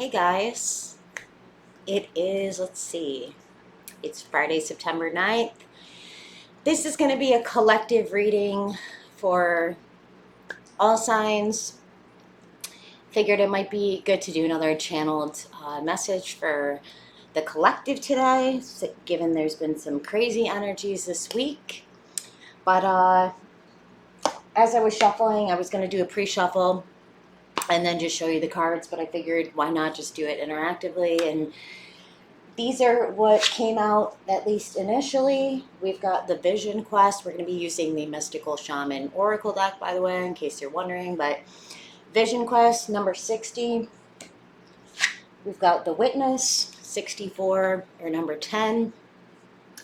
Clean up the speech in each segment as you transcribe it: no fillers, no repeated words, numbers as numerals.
Hey guys, it is, it's Friday, September 9th. This is going to be a collective reading for all signs. Figured it might be good to do another channeled message for the collective today, given there's been some crazy energies this week. But as I was shuffling, I was going to do a pre-shuffle and then just show you the cards, but I figured why not just do it interactively. And these are what came out, at least initially. We've got the Vision Quest. We're going to be using the Mystical Shaman Oracle deck, by the way, in case you're wondering. But Vision Quest, number 60. We've got the Witness, 64, or number 10,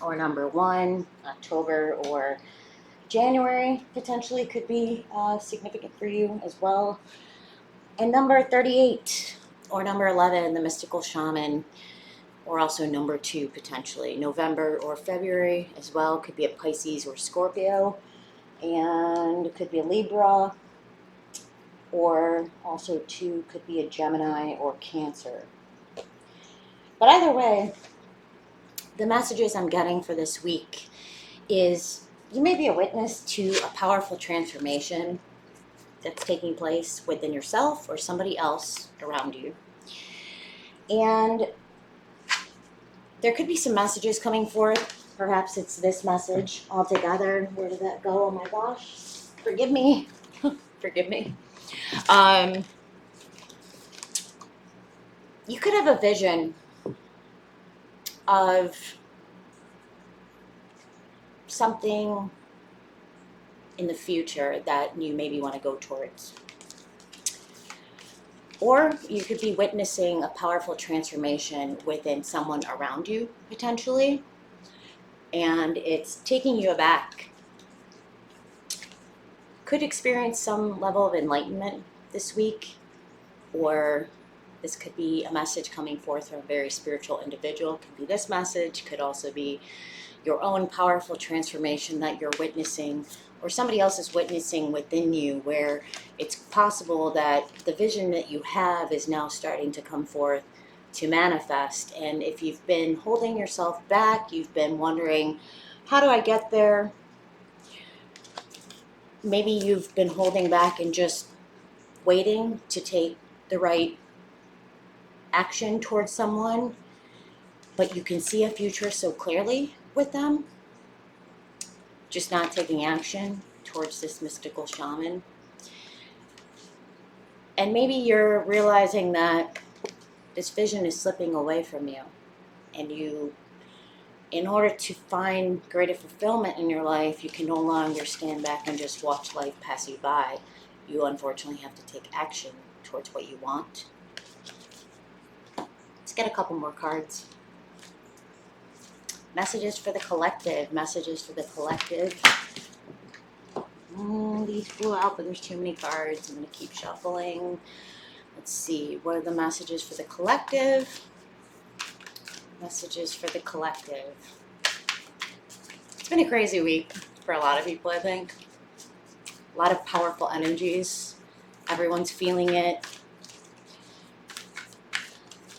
or number 1, October or January, potentially could be significant for you as well. And number 38, or number 11, the Mystical Shaman, or also number 2 potentially, November or February as well. Could be a Pisces or Scorpio, and it could be a Libra, or also 2 could be a Gemini or Cancer. But either way, the messages I'm getting for this week is you may be a witness to a powerful transformation that's taking place within yourself or somebody else around you. And there could be some messages coming forth. Perhaps it's this message altogether. Where did that go? Oh my gosh. Forgive me. Forgive me. You could have a vision of something in the future that you maybe want to go towards. Or you could be witnessing a powerful transformation within someone around you, potentially. And it's taking you aback. Could experience some level of enlightenment this week, or this could be a message coming forth from a very spiritual individual. Could be this message, could also be your own powerful transformation that you're witnessing, or somebody else is witnessing within you, where it's possible that the vision that you have is now starting to come forth to manifest. And if you've been holding yourself back, you've been wondering, how do I get there? Maybe you've been holding back and just waiting to take the right action towards someone, but you can see a future so clearly with them, just not taking action towards this mystical shaman. And maybe you're realizing that this vision is slipping away from you, and you, in order to find greater fulfillment in your life, you can no longer stand back and just watch life pass you by. You unfortunately have to take action towards what you want. Let's get a couple more cards. Messages for the collective. Messages for the collective. These flew out, but there's too many cards. I'm going to keep shuffling. Let's see. What are the messages for the collective? Messages for the collective. It's been a crazy week for a lot of people, I think. A lot of powerful energies. Everyone's feeling it.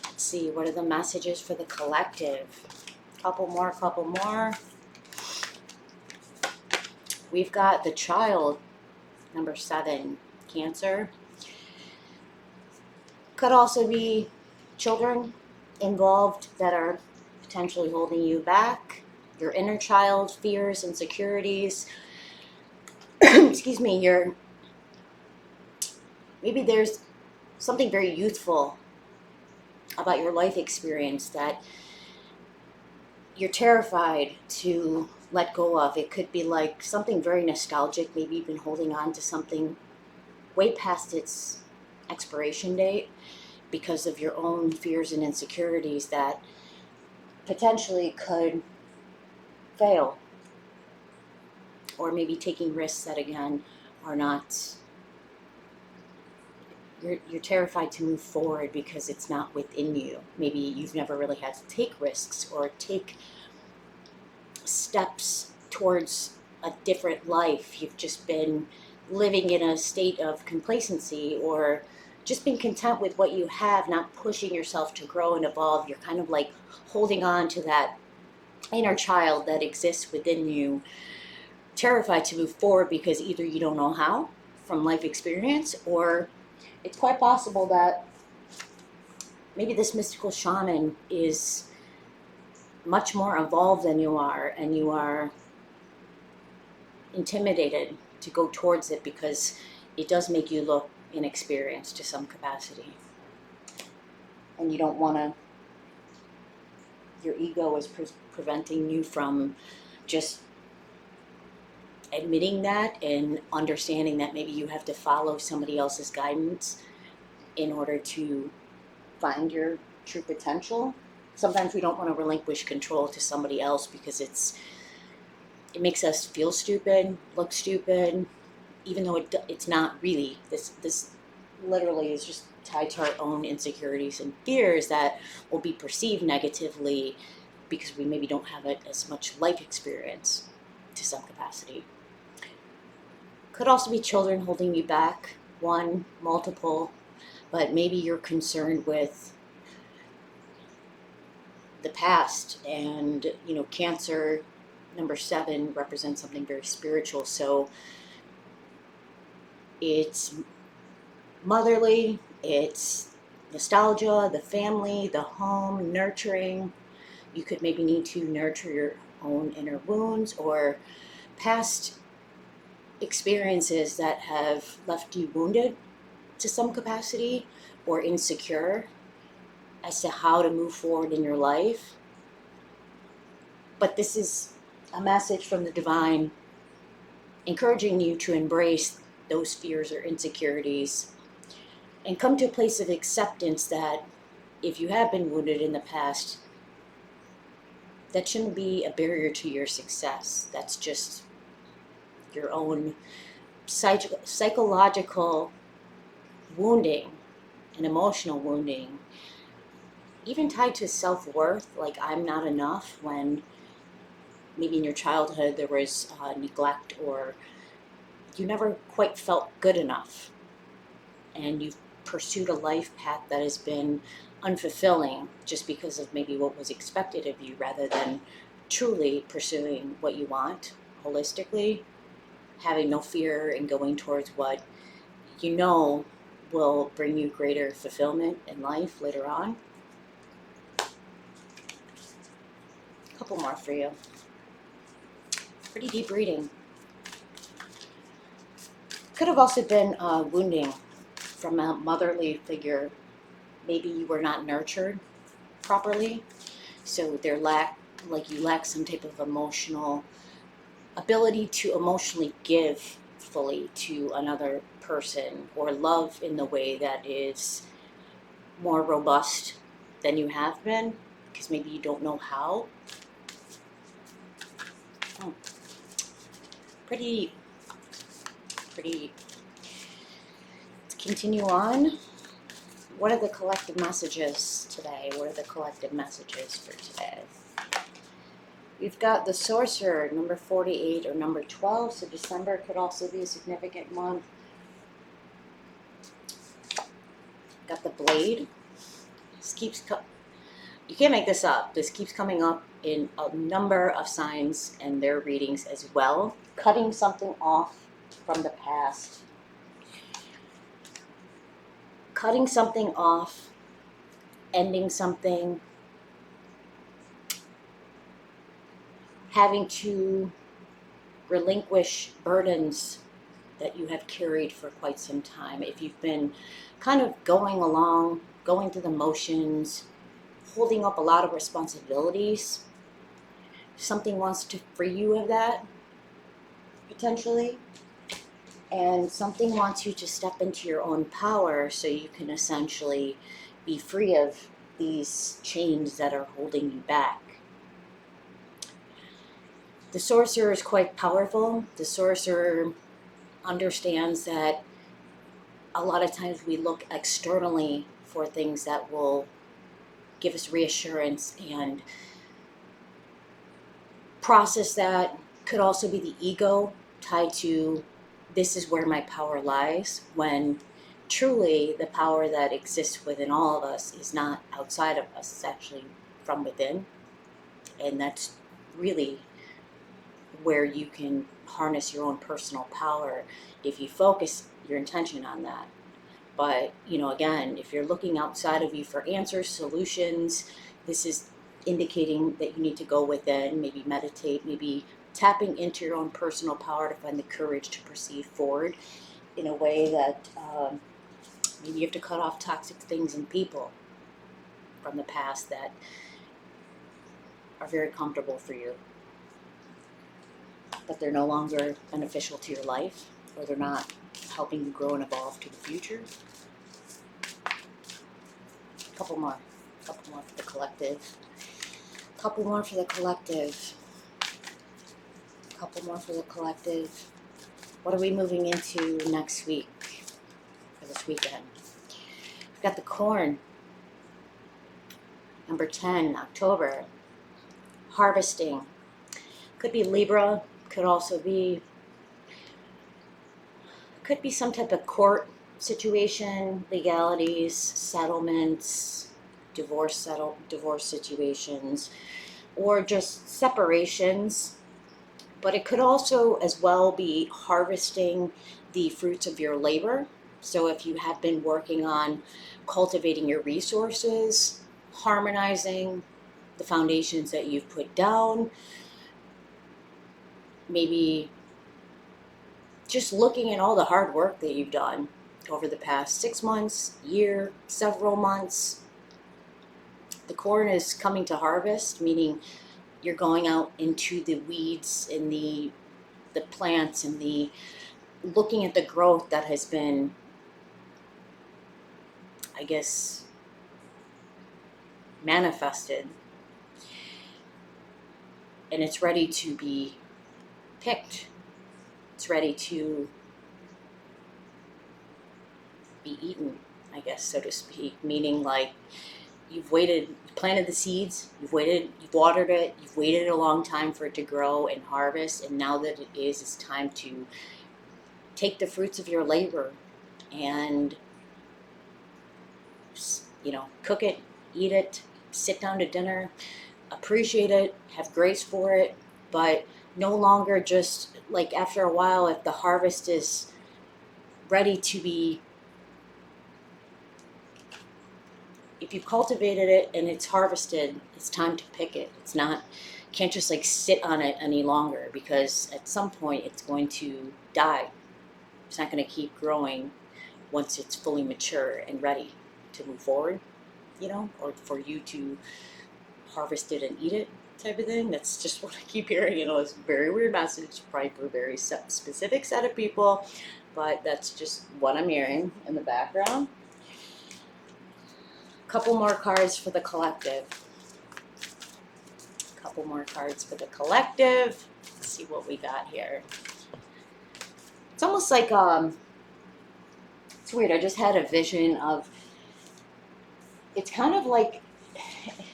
Let's see. What are the messages for the collective? Couple more. We've got the Child, number 7, Cancer. Could also be children involved that are potentially holding you back. Your inner child, fears, insecurities. Excuse me, maybe there's something very youthful about your life experience that you're terrified to let go of. It could be like something very nostalgic. Maybe you've been holding on to something way past its expiration date because of your own fears and insecurities that potentially could fail. Or maybe taking risks that, again, are not... You're terrified to move forward because it's not within you. Maybe you've never really had to take risks or take steps towards a different life. You've just been living in a state of complacency or just being content with what you have, not pushing yourself to grow and evolve. You're kind of like holding on to that inner child that exists within you, terrified to move forward because either you don't know how from life experience, or it's quite possible that maybe this mystical shaman is much more evolved than you are, and you are intimidated to go towards it because it does make you look inexperienced to some capacity. And you don't want to, your ego is preventing you from just admitting that and understanding that maybe you have to follow somebody else's guidance in order to find your true potential. Sometimes we don't want to relinquish control to somebody else because it makes us feel stupid, look stupid, even though it's not really. This literally is just tied to our own insecurities and fears that will be perceived negatively because we maybe don't have as much life experience to some capacity. Could also be children holding you back, one, multiple, but maybe you're concerned with the past. And, Cancer, number 7, represents something very spiritual. So it's motherly, it's nostalgia, the family, the home, nurturing. You could maybe need to nurture your own inner wounds or past experiences that have left you wounded to some capacity or insecure as to how to move forward in your life. But this is a message from the divine encouraging you to embrace those fears or insecurities and come to a place of acceptance that if you have been wounded in the past, that shouldn't be a barrier to your success. That's just your own psychological wounding and emotional wounding, even tied to self-worth, like I'm not enough, when maybe in your childhood there was neglect, or you never quite felt good enough and you've pursued a life path that has been unfulfilling just because of maybe what was expected of you, rather than truly pursuing what you want holistically, having no fear and going towards what you know will bring you greater fulfillment in life later on. A couple more for you. Pretty deep reading. Could have also been wounding from a motherly figure. Maybe you were not nurtured properly, so you lack some type of emotional ability to emotionally give fully to another person, or love in the way that is more robust than you have been, because maybe you don't know how. Oh, pretty. Let's continue on. What are the collective messages today? What are the collective messages for today? We've got the Sorcerer, number 48 or number 12, so December could also be a significant month. Got the Blade. You can't make this up. This keeps coming up in a number of signs and their readings as well. Cutting something off from the past. Cutting something off, ending something, having to relinquish burdens that you have carried for quite some time. If you've been kind of going along, going through the motions, holding up a lot of responsibilities, something wants to free you of that, potentially. And something wants you to step into your own power so you can essentially be free of these chains that are holding you back. The Sorcerer is quite powerful. The Sorcerer understands that a lot of times we look externally for things that will give us reassurance and process that. Could also be the ego tied to, this is where my power lies, when truly the power that exists within all of us is not outside of us, it's actually from within. And that's really where you can harness your own personal power if you focus your intention on that. But, again, if you're looking outside of you for answers, solutions, this is indicating that you need to go within, maybe meditate, maybe tapping into your own personal power to find the courage to proceed forward in a way that maybe you have to cut off toxic things and people from the past that are very comfortable for you, but they're no longer beneficial to your life, or they're not helping you grow and evolve to the future. Couple more for the collective. Couple more for the collective. Couple more for the collective. What are we moving into next week, or this weekend? We've got the corn. Number 10, October. Harvesting. Could be Libra. Could also be, could be some type of court situation, legalities, settlements, divorce situations, or just separations. But it could also as well be harvesting the fruits of your labor. So if you have been working on cultivating your resources, harmonizing the foundations that you've put down, maybe just looking at all the hard work that you've done over the past 6 months, year, several months. The corn is coming to harvest, meaning you're going out into the weeds and the plants and the looking at the growth that has been, I guess, manifested, and it's ready to be picked. It's ready to be eaten, I guess, so to speak, meaning like you've waited, you planted the seeds, you've watered it, you've waited a long time for it to grow and harvest, and now that it is, it's time to take the fruits of your labor and, cook it, eat it, sit down to dinner, appreciate it, have grace for it, but no longer just like after a while, if the harvest is ready to be, if you've cultivated it and it's harvested, it's time to pick it. It's not, can't just like sit on it any longer, because at some point it's going to die. It's not going to keep growing once it's fully mature and ready to move forward, or for you to harvest it and eat it type of thing. That's just what I keep hearing. It's a very weird message, probably for a very specific set of people, but that's just what I'm hearing in the background. Couple more cards for the collective. Couple more cards for the collective. Let's see what we got here. It's almost like, it's weird. I just had a vision of, it's kind of like,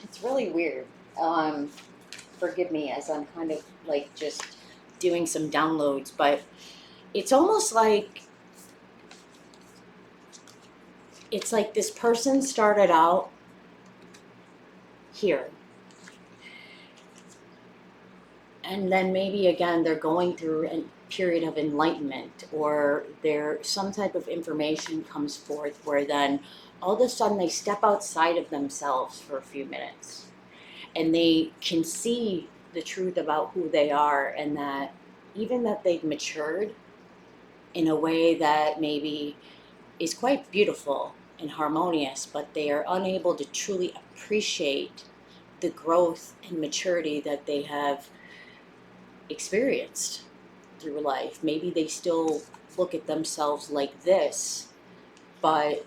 it's really weird. Forgive me as I'm kind of like just doing some downloads, but it's almost like, it's like this person started out here. And then maybe again, they're going through a period of enlightenment, or some type of information comes forth where then all of a sudden they step outside of themselves for a few minutes and they can see the truth about who they are, and that even that they've matured in a way that maybe is quite beautiful and harmonious, but they are unable to truly appreciate the growth and maturity that they have experienced through life. Maybe they still look at themselves like this, but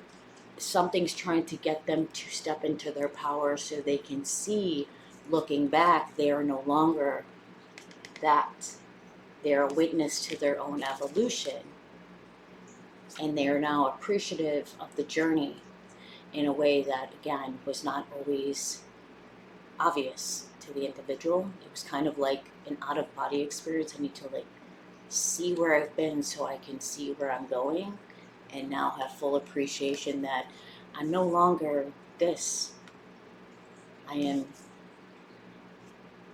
something's trying to get them to step into their power so they can see, looking back, they are no longer that. They're a witness to their own evolution, and they are now appreciative of the journey in a way that, again, was not always obvious to the individual. It was kind of like an out-of-body experience. I need to like see where I've been so I can see where I'm going. and now have full appreciation that I'm no longer this. I am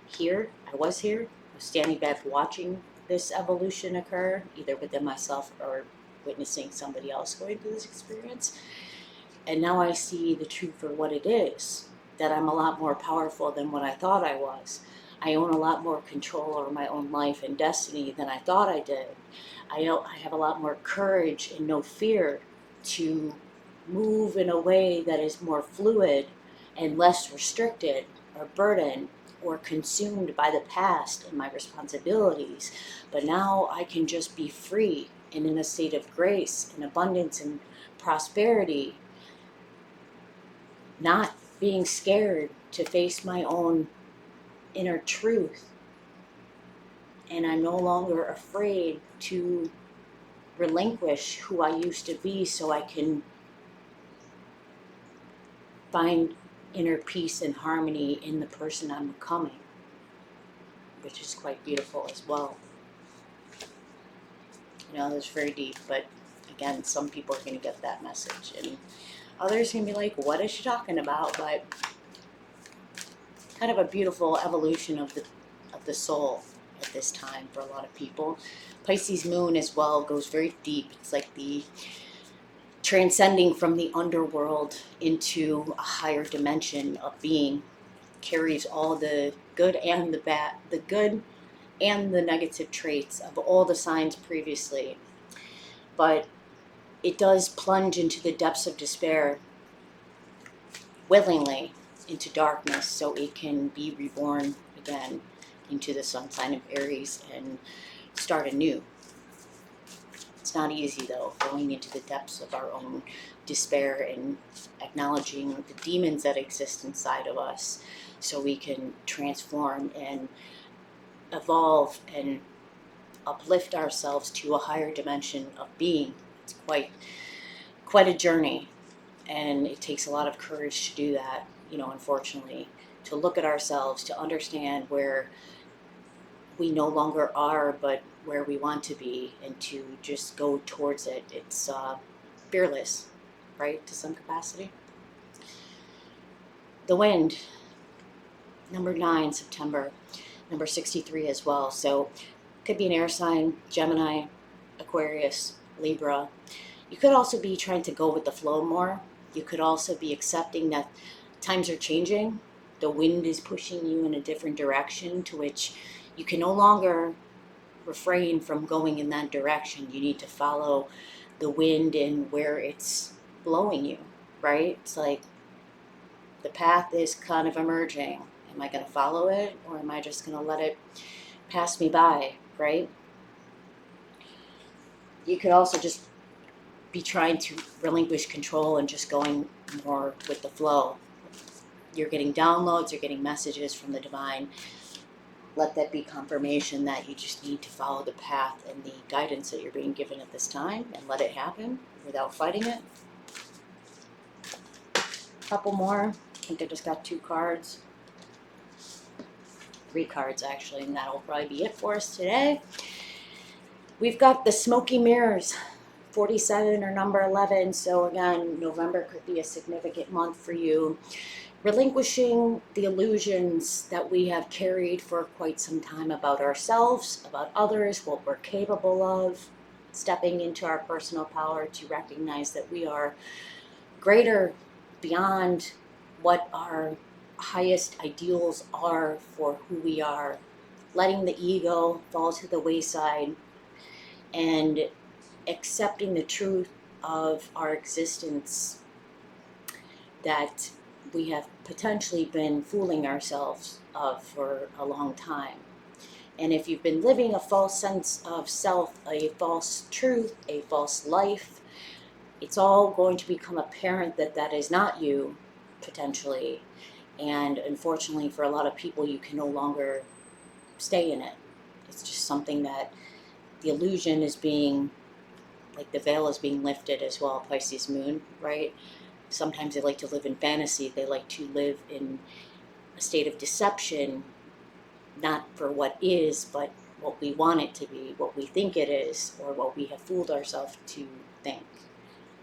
here. I was here. I was standing back watching this evolution occur, either within myself or witnessing somebody else going through this experience. And now I see the truth for what it is, that I'm a lot more powerful than what I thought I was. I own a lot more control over my own life and destiny than I thought I did. I have a lot more courage and no fear to move in a way that is more fluid and less restricted or burdened or consumed by the past and my responsibilities. But now I can just be free and in a state of grace and abundance and prosperity, not being scared to face my own inner truth. And I'm no longer afraid to relinquish who I used to be so I can find inner peace and harmony in the person I'm becoming, which is quite beautiful as well. You know, that's very deep, but again, some people are going to get that message, and others are going to be like, what is she talking about? But kind of a beautiful evolution of the soul at this time for a lot of people. Pisces moon as well goes very deep. It's like the transcending from the underworld into a higher dimension of being. Carries all the good and the bad, the good and the negative traits of all the signs previously. But it does plunge into the depths of despair willingly into darkness so it can be reborn again into the sun sign of Aries and start anew. It's not easy though, going into the depths of our own despair and acknowledging the demons that exist inside of us so we can transform and evolve and uplift ourselves to a higher dimension of being. It's quite a journey, and it takes a lot of courage to do that, you know, unfortunately, to look at ourselves, to understand where we no longer are, but where we want to be, and to just go towards it. It's fearless, right, to some capacity. The wind, number 9, September, number 63 as well. So could be an air sign, Gemini, Aquarius, Libra. You could also be trying to go with the flow more. You could also be accepting that times are changing. The wind is pushing you in a different direction to which you can no longer refrain from going in that direction. You need to follow the wind and where it's blowing you, right? It's like the path is kind of emerging. Am I going to follow it, or am I just going to let it pass me by, right? You could also just be trying to relinquish control and just going more with the flow. You're getting downloads, you're getting messages from the divine. Let that be confirmation that you just need to follow the path and the guidance that you're being given at this time and let it happen without fighting it. Couple more. I think I just got 2 cards. 3 cards actually, and that'll probably be it for us today. We've got the smoky mirrors, 47 or number 11. So again, November could be a significant month for you. Relinquishing the illusions that we have carried for quite some time about ourselves, about others, what we're capable of. Stepping into our personal power to recognize that we are greater, beyond what our highest ideals are for who we are. Letting the ego fall to the wayside and accepting the truth of our existence, that we have potentially been fooling ourselves of for a long time. And if you've been living a false sense of self, a false truth, a false life, it's all going to become apparent that that is not you, potentially. And unfortunately, for a lot of people, you can no longer stay in it. It's just something that the illusion is being, like the veil is being lifted as well, Pisces moon, right? Sometimes they like to live in fantasy. They like to live in a state of deception, not for what is, but what we want it to be, what we think it is, or what we have fooled ourselves to think.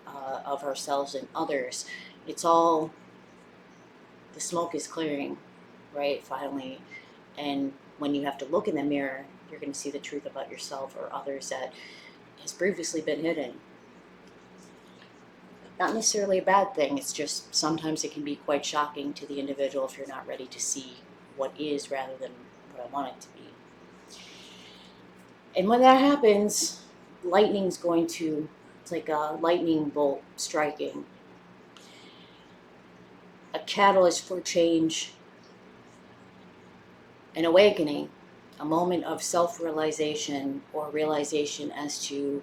of ourselves and others. It's all, the smoke is clearing, right? Finally. And when you have to look in the mirror, you're going to see the truth about yourself or others that has previously been hidden. Not necessarily a bad thing, it's just sometimes it can be quite shocking to the individual if you're not ready to see what is rather than what I want it to be. And when that happens, lightning's going to, it's like a lightning bolt striking, a catalyst for change, an awakening, a moment of self-realization or realization as to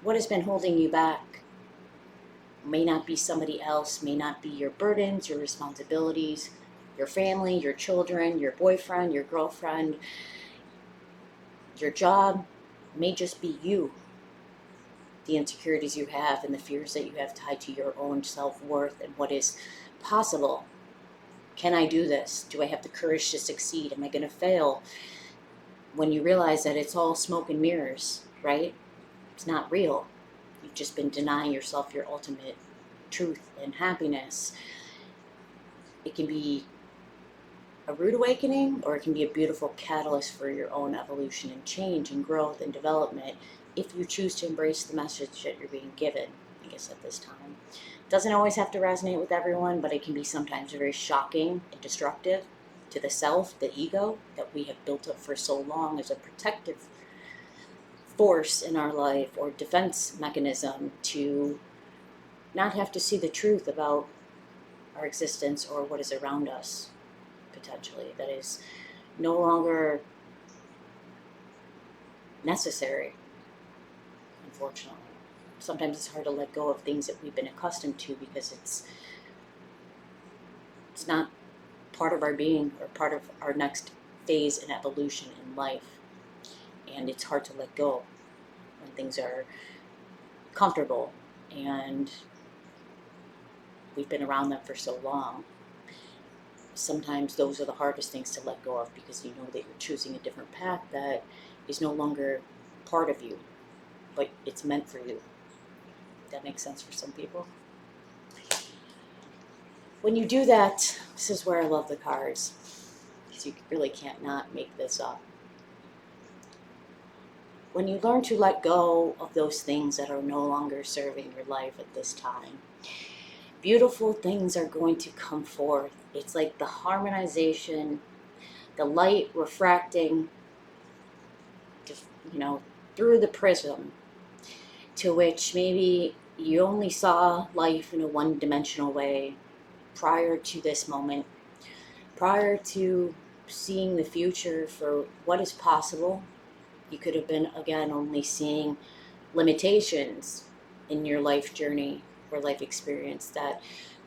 what has been holding you back. May not be somebody else, may not be your burdens, your responsibilities, your family, your children, your boyfriend, your girlfriend, your job. May just be you. The insecurities you have and the fears that you have tied to your own self-worth and what is possible. Can I do this? Do I have the courage to succeed? Am I going to fail? When you realize that it's all smoke and mirrors, right? It's not real. You've just been denying yourself your ultimate truth and happiness. It can be a rude awakening, or it can be a beautiful catalyst for your own evolution and change and growth and development if you choose to embrace the message that you're being given, I guess, at this time. It doesn't always have to resonate with everyone, but it can be sometimes very shocking and destructive to the self, the ego that we have built up for so long as a protective force in our life or defense mechanism to not have to see the truth about our existence or what is around us, potentially, that is no longer necessary, unfortunately. Sometimes it's hard to let go of things that we've been accustomed to because it's not part of our being or part of our next phase in evolution in life. And it's hard to let go when things are comfortable and we've been around them for so long. Sometimes those are the hardest things to let go of because you know that you're choosing a different path that is no longer part of you, but it's meant for you. That makes sense for some people. When you do that, this is where I love the cards, because you really can't not make this up. When you learn to let go of those things that are no longer serving your life at this time, beautiful things are going to come forth. It's like the harmonization, the light refracting, through the prism, to which maybe you only saw life in a one-dimensional way prior to this moment, prior to seeing the future for what is possible. You could have been, again, only seeing limitations in your life journey or life experience that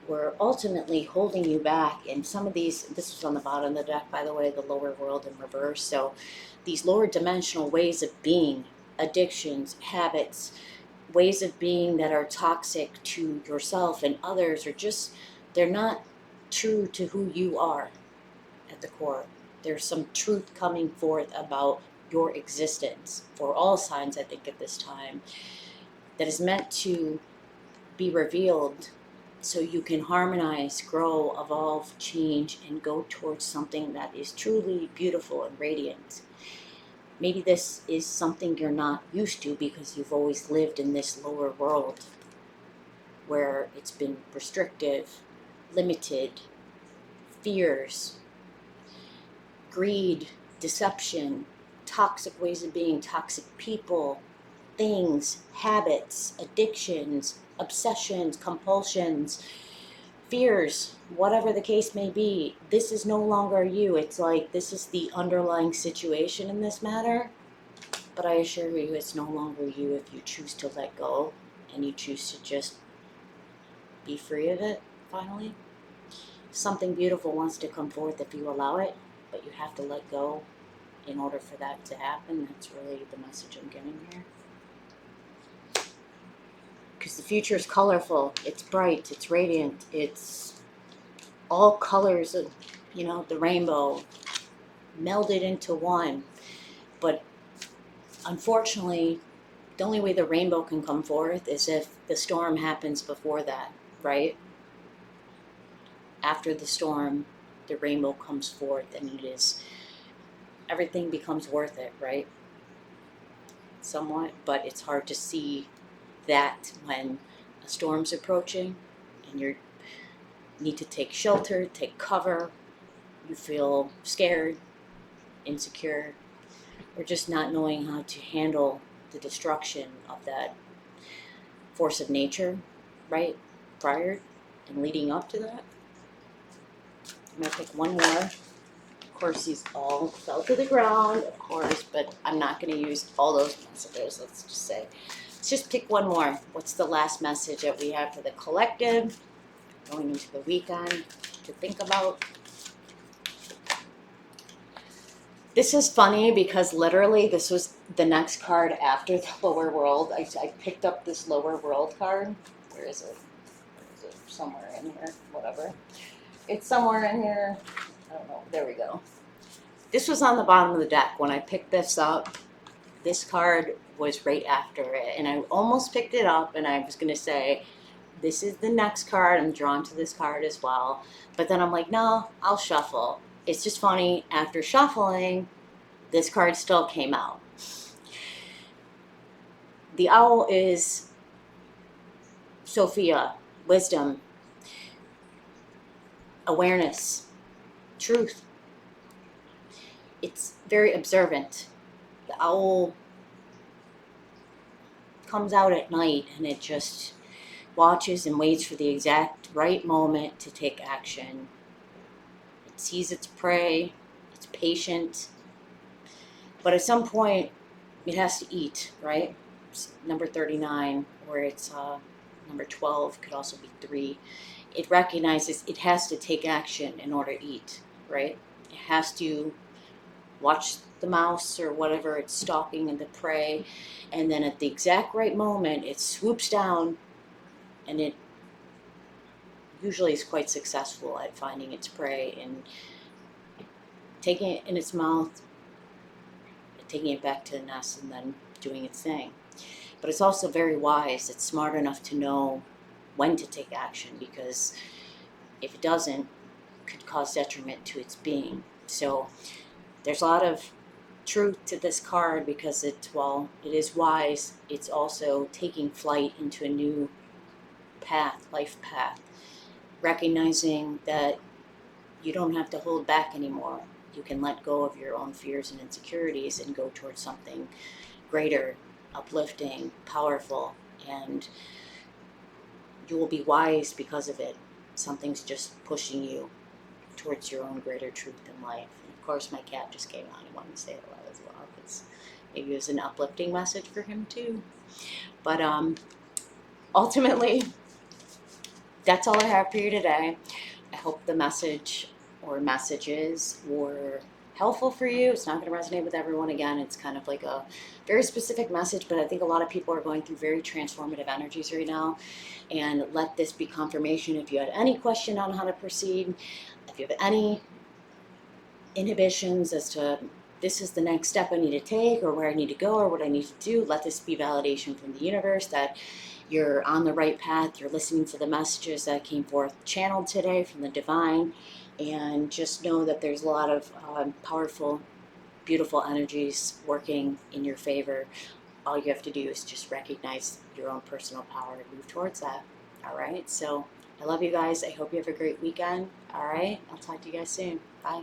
were ultimately holding you back. And some of these, this was on the bottom of the deck, by the way, the lower world in reverse. So these lower dimensional ways of being, addictions, habits, ways of being that are toxic to yourself and others, are just, they're not true to who you are at the core. There's some truth coming forth about your existence for all signs, I think, at this time, that is meant to be revealed so you can harmonize, grow, evolve, change, and go towards something that is truly beautiful and radiant. Maybe this is something you're not used to because you've always lived in this lower world where it's been restrictive, limited, fears, greed, deception, toxic ways of being, toxic people, things, habits, addictions, obsessions, compulsions, fears, whatever the case may be. This is no longer you. It's like this is the underlying situation in this matter. But I assure you, it's no longer you if you choose to let go and you choose to just be free of it, finally. Something beautiful wants to come forth if you allow it, but you have to let go in order for that to happen. That's really the message I'm getting here. Because the future is colorful, it's bright, it's radiant, it's all colors of, the rainbow melded into one. But unfortunately, The only way the rainbow can come forth is if the storm happens before that, right? After the storm, the rainbow comes forth, and everything becomes worth it, right? Somewhat, but it's hard to see that when a storm's approaching and you need to take shelter, take cover, you feel scared, insecure, or just not knowing how to handle the destruction of that force of nature, right? Prior and leading up to that. I'm going to pick one more. Of course, these all fell to the ground, of course, but I'm not going to use all those messages, let's just say. Let's just pick one more. What's the last message that we have for the collective going into the weekend to think about? This is funny because literally this was the next card after the lower world. I picked up this lower world card. Where is it? Where is it? Somewhere in here. Whatever. It's somewhere in here. I don't know. There we go. This was on the bottom of the deck. When I picked this up, this card was right after it. And I almost picked it up and I was going to say, this is the next card. I'm drawn to this card as well. But then I'm like, no, I'll shuffle. It's just funny, after shuffling, this card still came out. The owl is Sophia, wisdom, awareness, truth. It's very observant. The owl comes out at night and it just watches and waits for the exact right moment to take action. It sees its prey, it's patient, but at some point it has to eat, right? It's number 39, or it's number 12, could also be 3. It recognizes it has to take action in order to eat, right? It has to watch the mouse or whatever it's stalking and the prey, and then at the exact right moment it swoops down, and it usually is quite successful at finding its prey and taking it in its mouth, taking it back to the nest, and then doing its thing. But it's also very wise. It's smart enough to know when to take action, because if it doesn't, it could cause detriment to its being. So there's a lot of truth to this card, because while it is wise, it's also taking flight into a new path, life path, recognizing that you don't have to hold back anymore. You can let go of your own fears and insecurities and go towards something greater, uplifting, powerful, and you will be wise because of it. Something's just pushing you towards your own greater truth in life. And of course, my cat just came on. I wanted to say hello as well, because maybe it was an uplifting message for him too. But ultimately, that's all I have for you today. I hope the message or messages were helpful for you. It's not going to resonate with everyone. Again, it's kind of like a very specific message, but I think a lot of people are going through very transformative energies right now. And let this be confirmation. If you had any question on how to proceed, if you have any inhibitions as to this is the next step I need to take, or where I need to go, or what I need to do, let this be validation from the universe that you're on the right path. You're listening to the messages that came forth channeled today from the divine, and just know that there's a lot of powerful, beautiful energies working in your favor. All you have to do is just recognize your own personal power and move towards that. All right, so I love you guys. I hope you have a great weekend. All right, I'll talk to you guys soon. Bye.